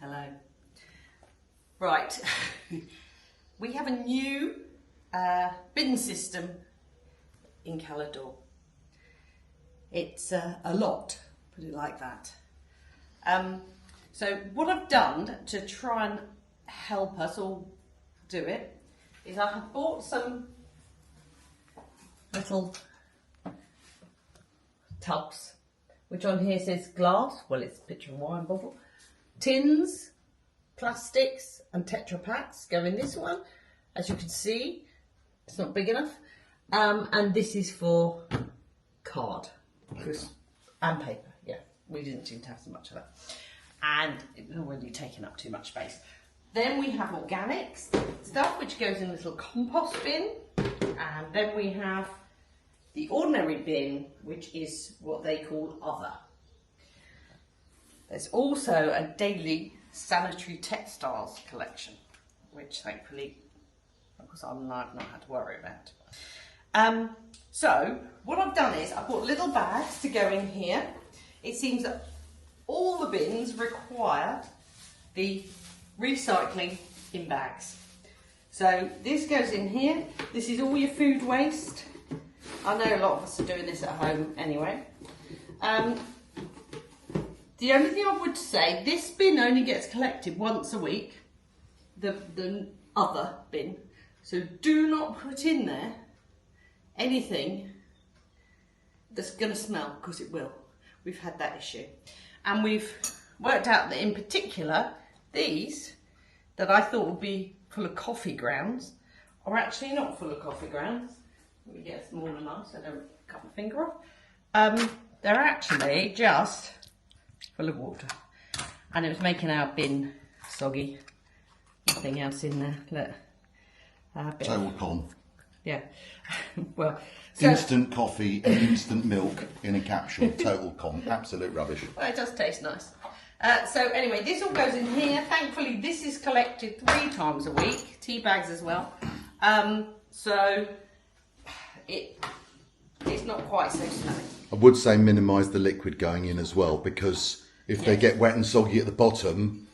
Hello. Right, we have a new bin system in Cala. It's a lot, put it like that. So what I've done to try and help us all do it is I have bought some little tubs, which on here says glass, well it's a picture of a wine bottle, tins, plastics and Tetra Packs go in this one. As you can see, it's not big enough, and this is for card and paper. Yeah, we didn't seem to have so much of that, and it was already taking up too much space. Then we have organic stuff which goes in a little compost bin, and then we have the ordinary bin, which is what they call other. There's also a daily sanitary textiles collection, which thankfully, because I've not had to worry about. So what I've done is I bought little bags to go in here. It seems that all the bins require the recycling in bags. So this goes in here. This is all your food waste. I know a lot of us are doing this at home anyway. The only thing I would say, this bin only gets collected once a week, the other bin. So do not put in there anything that's going to smell, because it will. We've had that issue. And we've worked out that in particular, these that I thought would be full of coffee grounds are actually not full of coffee grounds. Let me get a smaller knife so I don't cut my finger off. They're actually just full of water, and it was making our bin soggy. Nothing else in there. Look, total con. Yeah. Well, so, instant coffee and instant milk in a capsule. Total con. Absolute rubbish. Well, it does taste nice. So anyway, this all goes in here. Thankfully, this is collected 3 times a week. Tea bags as well. So it's not quite so smelly. I would say minimise the liquid going in as well, because if they get wet and soggy at the bottom,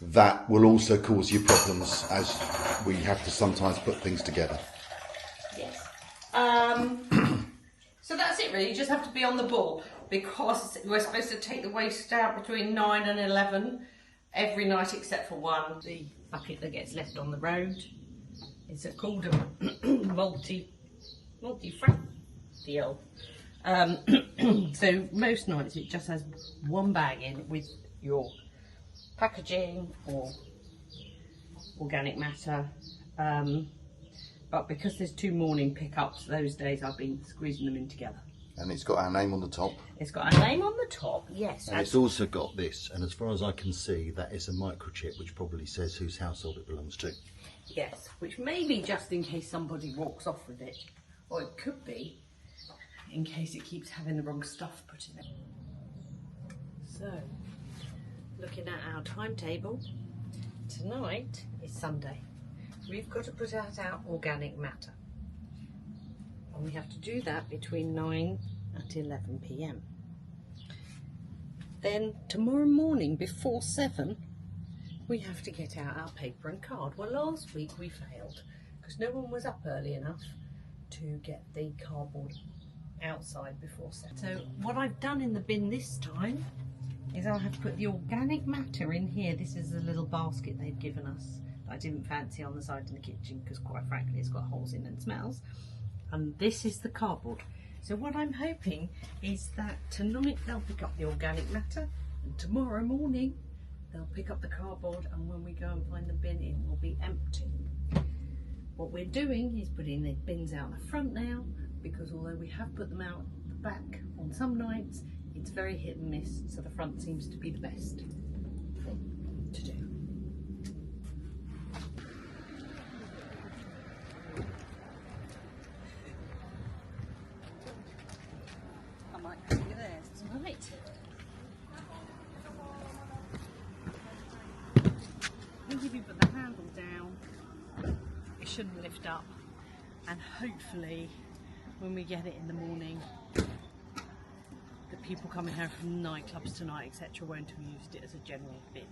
that will also cause you problems, as we have to sometimes put things together. Yes. So that's it really. You just have to be on the ball, because we're supposed to take the waste out between 9 and 11 every night except for one. The bucket that gets left on the road is called a multi-fractional. So most nights it just has one bag in with your packaging or organic matter, but because there's 2 morning pickups those days, I've been squeezing them in together. And it's got our name on the top. It's got our name on the top, yes. And it's also got this, and as far as I can see, that is a microchip which probably says whose household it belongs to. Yes, which may be just in case somebody walks off with it, or it could be in case it keeps having the wrong stuff put in it. So, looking at our timetable, tonight is Sunday. We've got to put out our organic matter, and we have to do that between 9 and 11 PM. Then tomorrow morning before 7, we have to get out our paper and card. Well, last week we failed because no one was up early enough to get the cardboard outside before 7. So what I've done in the bin this time is I have put the organic matter in here. This is a little basket they've given us that I didn't fancy on the side of the kitchen because quite frankly it's got holes in and smells. And this is the cardboard. So what I'm hoping is that tonight they'll pick up the organic matter, and tomorrow morning they'll pick up the cardboard, and when we go and find the bin, it will be empty. What we're doing is putting the bins out the front now, because although we have put them out the back on some nights, it's very hit and miss, so the front seems to be the best thing to do. I might see you there. Right. I think if you put the handle down, it shouldn't lift up, and hopefully when we get it in the morning, the people coming home from nightclubs tonight, etc., won't have used it as a general bin.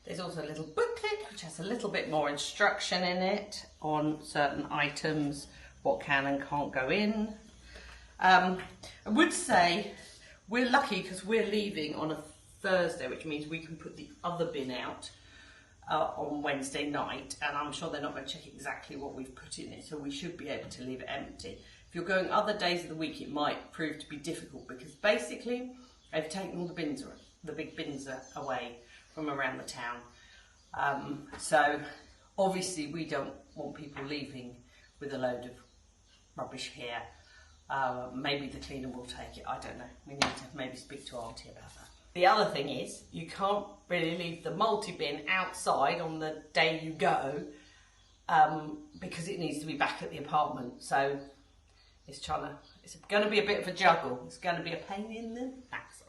There's also a little booklet which has a little bit more instruction in it on certain items, what can and can't go in. I would say we're lucky because we're leaving on a Thursday, which means we can put the other bin out on Wednesday night, and I'm sure they're not going to check exactly what we've put in it, so we should be able to leave it empty. If you're going other days of the week, it might prove to be difficult because basically they've taken all the bins, the big bins away from around the town. So obviously we don't want people leaving with a load of rubbish here. Maybe the cleaner will take it, I don't know. We need to maybe speak to Auntie about that. The other thing is, you can't really leave the multi-bin outside on the day you go because it needs to be back at the apartment. So it's going to be a bit of a juggle. It's going to be a pain in the backside.